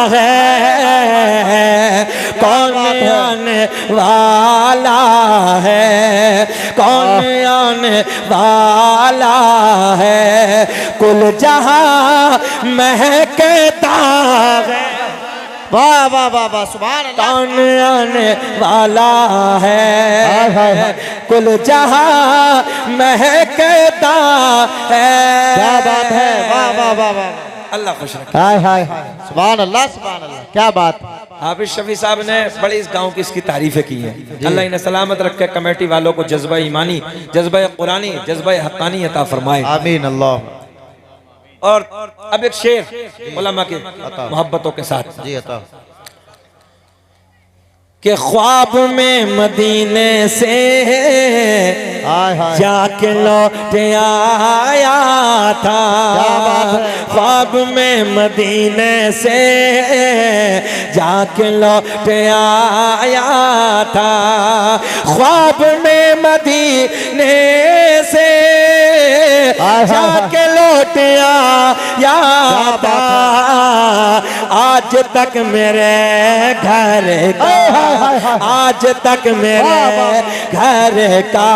है, कौन आने वाला है, कौन आने वाला है, कुल जहां महकता है। वाह वाह वाह वाह, सुभान अल्लाह। कौन आने वाला है, कुल जहां महकता है। क्या बात है, वाह वाह वाह वाह, अल्लाह खुश रखे। हाय हाय हाय, सुभान अल्लाह सुभान अल्लाह, क्या बात। हाफिज शफी साहब ने बड़ी इस गांव की इसकी तारीफें की हैं। अल्लाह इन्हें सलामत रखे, कमेटी वालों को जज्बा ईमानी, जज्बा कुरानी, जज्बा हक्कानी अता फरमाए। आमीन अल्लाह। और अब एक शेर उलमा की मोहब्बतों के साथ जी अता। कि ख्वाब में मदीने से हाय हाय, जाके लौट आया था, ख्वाब में मदीने से जाके लौट आया था, ख्वाब में मदीने से जाके लौट आया था, आज तक मेरे घर का, आज तक मेरे घर का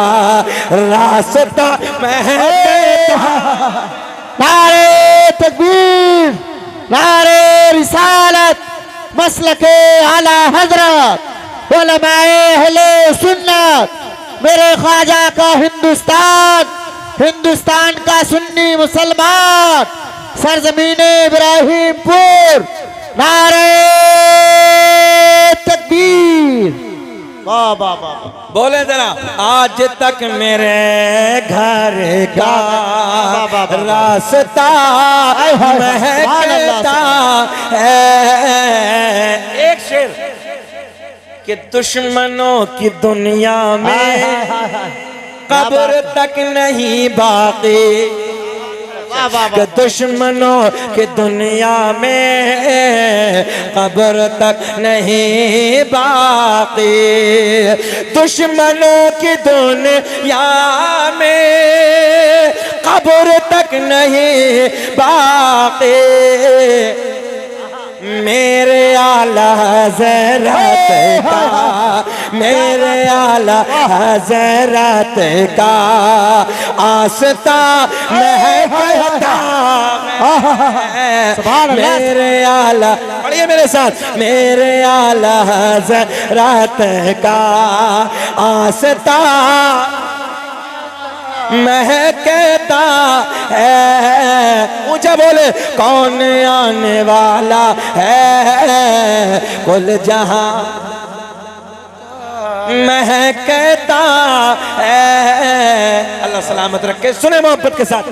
रास्ता महकता। नारे तकबीर, नारे रिसालत, मसलके आला हजरत, उलमाए अहले सुन्नत, मेरे ख्वाजा का हिंदुस्तान, हिंदुस्तान का सुन्नी मुसलमान, सरजमीने इब्राहिमपुर, नारे तकबीर। वाह वाह वाह, बोले जरा, आज तक मेरे घर का रास्ता महकता है। एक शेर कि दुश्मनों की दुनिया में कब्र तक नहीं बाकी, कि दुश्मनों की दुनिया में कब्र तक नहीं बाकी, दुश्मनों की दुनिया में कब्र तक नहीं बाकी, मेरे आला हज़रत का, मेरे आला हज़रत का आस्था महकता है, मेरे आला, पढ़िए मेरे साथ, मेरे आला हज़रत का आस्था महकता है। ऊंचा बोले, कौन आने वाला है, कुल जहां महकता है। अल्लाह सलामत रखे। सुने मोहब्बत के साथ,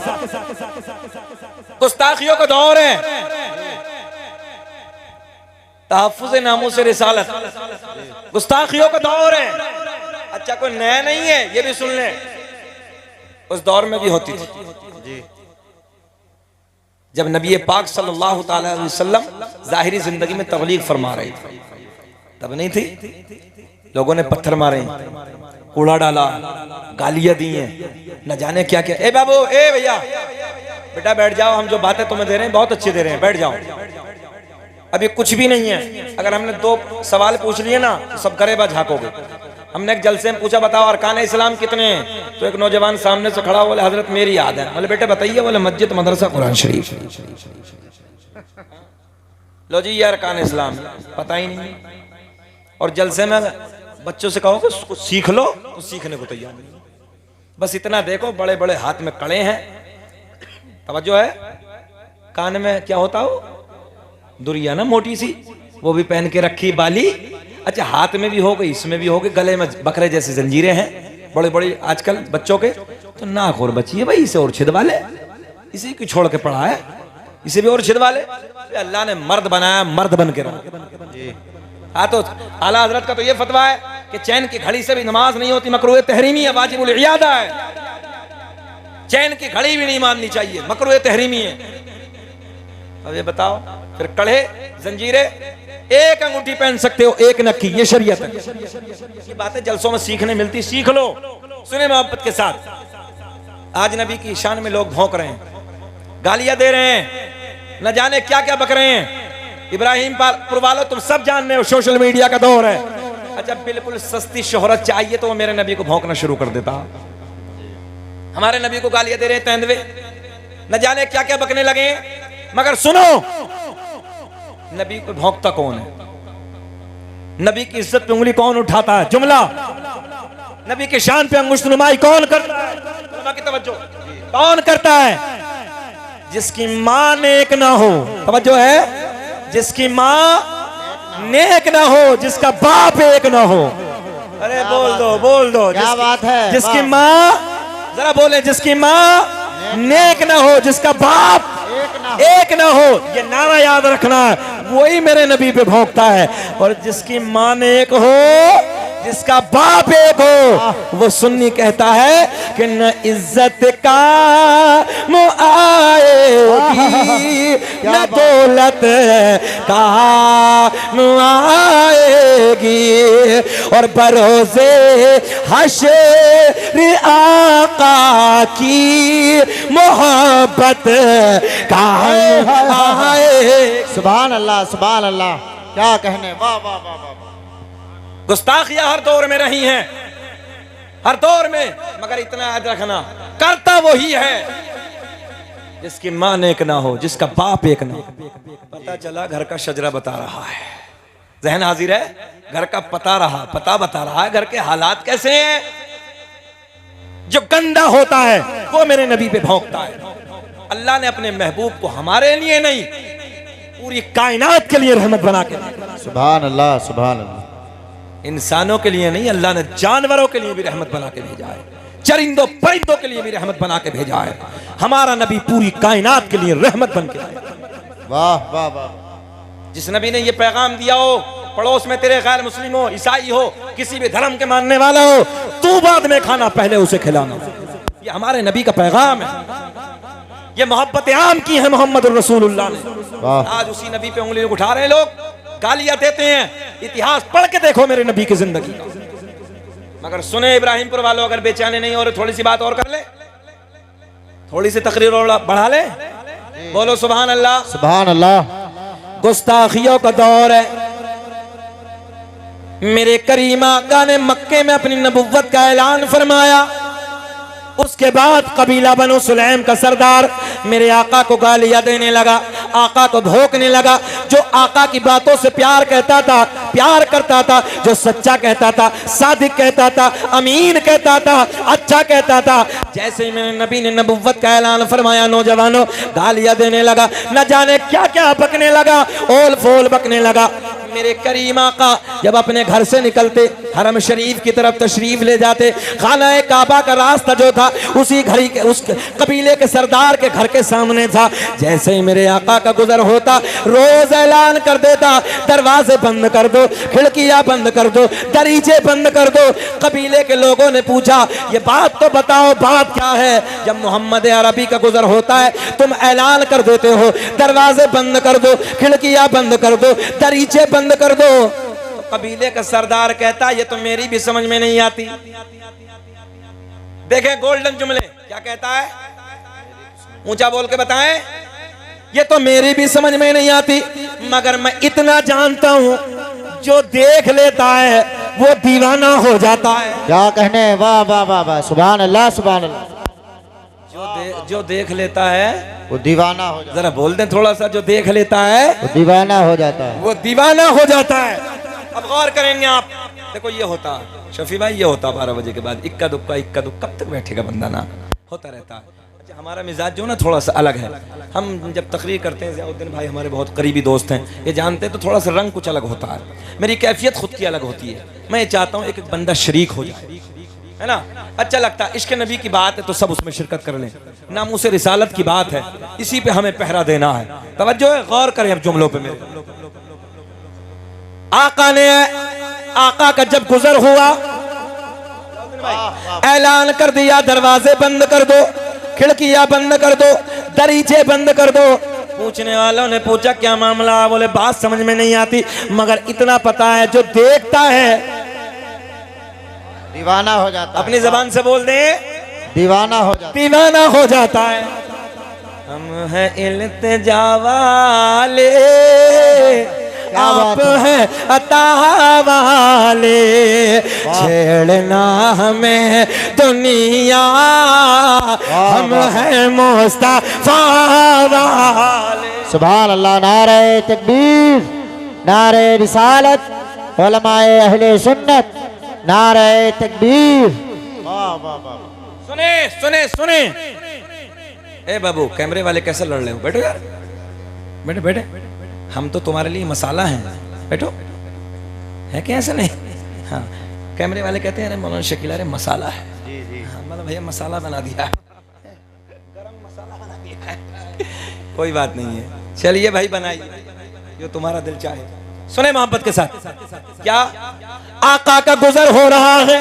गुस्ताखियों का दौर है, तहफ्फुज़ नामूस रिसालत, गुस्ताखियों का दौर है। अच्छा कोई नया नहीं है, ये भी सुन ले, उस दौर में भी होती थी जब नबी पाक सल्लल्लाहु ताला अलैहि वसल्लम जाहिरी जिंदगी में तबलीग फरमा रहे थे, तब नहीं थी, लोगों ने पत्थर मारे, कूड़ा डाला, गालियां दी हैं, न जाने क्या क्या। ए बाबू, ए भैया, बेटा बैठ जाओ, हम जो बातें तुम्हें दे रहे हैं बहुत अच्छी दे रहे हैं, बैठ जाओ। अभी कुछ भी नहीं है, अगर हमने 2 सवाल पूछ लिए ना तो सब गरेबा झांकोगे। हमने एक जलसे में पूछा, बताओ अरकान इस्लाम कितने हैं, तो एक नौजवान सामने से खड़ा, बोले हजरत मेरी याद है। बोले बेटे बताइए, बोले मस्जिद, मदरसा, कुरान शरीफ। लो जी, ये अरकान इस्लाम पता ही नहीं। और जलसे में बच्चों से कहो कुछ सीख लो, तो सीखने को तैयार नहीं। बस इतना देखो, बड़े बड़े हाथ में कड़े हैं, तवज्जो है, कान में क्या होता हो, दुरिया ना मोटी सी, वो भी पहन के रखी बाली। अच्छा, हाथ में भी हो गई, इसमें भी हो गई, गले में बकरे जैसी जंजीरें हैं, बड़े बड़े आजकल बच्चों के। तो नाक और बची है भाई, इसे और छिदवा ले, इसे क्यों छोड़ के पढ़ा है, इसे भी और छिदवा ले। अल्लाह ने मर्द बनाया, मर्द बन के रहो। हाँ, तो आला हजरत का तो ये फतवा है कि चैन की घड़ी से भी नमाज नहीं होती, मकरूह तहरीमी है, वाजिबुल इयादा है। चैन की घड़ी भी नहीं माननी चाहिए, मकरूह तहरीमी है। अब ये बताओ, फिर कड़े जंजीरे, एक अंगूठी पहन सकते हो, एक नक्की, ये शरीयत है। ये बातें जलसों में सीखने मिलती, सीख लो। सुने मोहब्बत के साथ, आज नबी की शान में लोग भौंक रहे हैं, गालियां दे रहे हैं, न जाने क्या क्या बक रहे हैं। इब्राहिम पुर वालों, तुम सब जानते हो सोशल मीडिया का दौर है। अच्छा, बिल्कुल सस्ती शोहरत चाहिए तो वो मेरे नबी को भौंकना शुरू कर देता। हमारे नबी को गालियां दे रहे हैं तेंदुए, न जाने क्या क्या बकने लगे। मगर सुनो, नबी को भौंकता कौन है? नबी की इज्जत पे उंगली कौन उठाता है? जुमला। नबी के शान पे अंगुष्ठ नुमाई कौन करता है? की तवज्जो, कौन करता है? जिसकी मां नेक ना हो, तवज्जो है, जिसकी मां नेक ना हो, जिसका बाप एक ना हो। अरे बोल दो क्या बात है? जिसकी मां, जरा बोले, जिसकी मां नेक ना हो, जिसका बाप एक ना हो, ये नारा याद रखना है। वही मेरे नबी पे भौंकता है। और जिसकी मां नेक हो, जिसका बाप एक हो, वो सुन्नी कहता है कि न इज्जत का आएगी, न दौलत का आएगी, और बरोज़े हश्र आका की मोहब्बत का आए। सुभान अल्लाह, सुभान अल्लाह, क्या कहने। वाह वाह वाह वाह। गुस्ताखियां हर दौर में रही हैं, हर दौर में, मगर इतना याद रखना, करता वही है जिसकी मां नेक ना हो, जिसका बाप एक ना हो। पता चला घर का शजरा बता रहा है, जहन हाजिर है, घर का पता बता रहा है, घर के हालात कैसे हैं। जो गंदा होता है वो मेरे नबी पे भौंकता है। अल्लाह ने अपने महबूब को हमारे लिए नहीं, पूरी कायनात के लिए रहमत बना के दिया। सुभान अल्लाह, सुभान अल्लाह। इंसानों के लिए नहीं, अल्लाह ने जानवरों के लिए भी रहमत बना के भेजा है, चरिंदों परिंदों के लिए भी रहमत बना के भेजा है। हमारा नबी पूरी कायनात के लिए रहमत बन के आया। वाह वाह वाह। जिस नबी ने ये पैगाम दिया हो, पड़ोस में तेरे गैर मुस्लिम हो, ईसाई हो, किसी भी धर्म के मानने वाला हो, तू बाद में खाना, पहले उसे खिलाना, ये हमारे नबी का पैगाम है। ये मोहब्बत आम की है मोहम्मद रसूलुल्लाह ने। आज उसी नबी पे उंगली उठा रहे लोग, गालियां देते हैं। इतिहास पढ़ के देखो मेरे नबी की जिंदगी का। मगर सुने इब्राहिमपुर वालों, अगर बेचैने नहीं हो रहे, थोड़ी सी बात और कर ले, थोड़ी सी तकरीर और बढ़ा ले। बोलो सुभान अल्लाह, सुभान अल्लाह। गुस्ताखियों का दौर है। मेरे करीम आका ने मक्के में अपनी नबुव्वत का ऐलान फरमाया। उसके बाद कबीला बनु सुलैम का सरदार मेरे आका को गालियां देने लगा, आका को भोंकने लगा। जो आका की बातों से प्यार कहता था, प्यार करता था, जो सच्चा कहता था, सादिक कहता था, अमीन कहता था, अच्छा कहता था, जैसे ही मेरे नबी ने नबुव्वत का ऐलान फरमाया, नौजवानों गालियां देने लगा, न जाने क्या क्या बकने लगा, ओल फोल बकने लगा। मेरे करीम आका जब अपने घर से निकलते, हरम शरीफ की तरफ तशरीफ ले जाते, खाना काबा का रास्ता जो था उसी घड़ी के, उस कबीले के सरदार के घर के सामने था। जैसे ही मेरे आका का गुजर होता, रोज ऐलान कर देता, दरवाजे बंद कर दो, खिड़कियां बंद कर दो, दरीचे बंद कर दो। कबीले के लोगों ने पूछा, ये बात तो बताओ, बात क्या है? जब मोहम्मद अरबी का गुजर होता है तुम ऐलान कर देते हो, दरवाजे बंद कर दो, खिड़कियां बंद कर दो, दरीचे बंद कर दो। तो कबीले का सरदार कहता, ये तो मेरी भी समझ में नहीं आती। देखें गोल्डन जुमले, क्या कहता है, ऊंचा बोल के बताएं, ये तो मेरी भी समझ में नहीं आती, मगर मैं इतना जानता हूं, जो देख लेता है वो दीवाना हो जाता है। क्या कहने। वाह वाह वाह वाह। सुभान अल्लाह, सुभान अल्लाह। जो देख लेता है वो दीवाना हो जाता जरा बोल दें थोड़ा सा, जो देख लेता है है, वो दीवाना हो जाता है। वो दीवाना हो जाता है। अब गौर करेंगे आप, देखो ये होता शफी भाई, ये होता 12 बजे के बाद इक्का दुक्का, कब तक बैठेगा बंदा ना, होता रहता है। अच्छा, हमारा मिजाज जो ना थोड़ा सा अलग है। हम जब तकरीर करते हैं, ज़ियाउद्दीन भाई हमारे बहुत करीबी दोस्त हैं, ये जानते हैं, तो थोड़ा सा रंग कुछ अलग होता है। मेरी कैफियत खुद की अलग होती है। मैं ये चाहता हूँ एक एक बंदा शरीक हो जाए, है ना, अच्छा लगता है। इश्क नबी की बात है तो सब उसमें शिरकत कर लें। नामूस रिसालत की बात है, इसी पे हमें पहरा देना है। तवज्जो है, गौर करें अब जुमलों पे मेरे। आका का जब गुजर हुआ, ऐलान कर दिया, दरवाजे बंद कर दो, खिड़कियां बंद कर दो, दरीचे बंद कर दो। पूछने वालों ने पूछा, क्या मामला? बोले बात समझ में नहीं आती, मगर इतना पता है, जो देखता है दीवाना हो जाता है। अपनी जबान से बोल दे, दीवाना हो जाता है। दीवाना हो जाता है। हम हैं इल्तिजा वाले, आप है अता वाले, छेड़ना हमें दुनिया, हम हैं मुस्तफा वाले। सुभान अल्लाह। नारे तकबीर, नारे रिसालत, उलमाए अहले सुन्नत, नारे तकबीर। वाह वाह वाह। सुने सुने सुने। ए बाबू, कैमरे वाले कैसे लड़ रहे हो? बैठो यार, बैठे बैठे। हम तो तुम्हारे लिए मसाला हैं, बैठो। है क्या ऐसा? नहीं। हाँ, कैमरे वाले कहते हैं अरे मौलाना शकील अरे मसाला है। जी जी। हाँ, मतलब भैया मसाला बना दिया, गरम मसाला बना दिया है। कोई बात नहीं है, चलिए भाई बनाइए जो तुम्हारा दिल चाहे। सुने मोहब्बत के साथ, क्या आका का गुजर हो रहा है,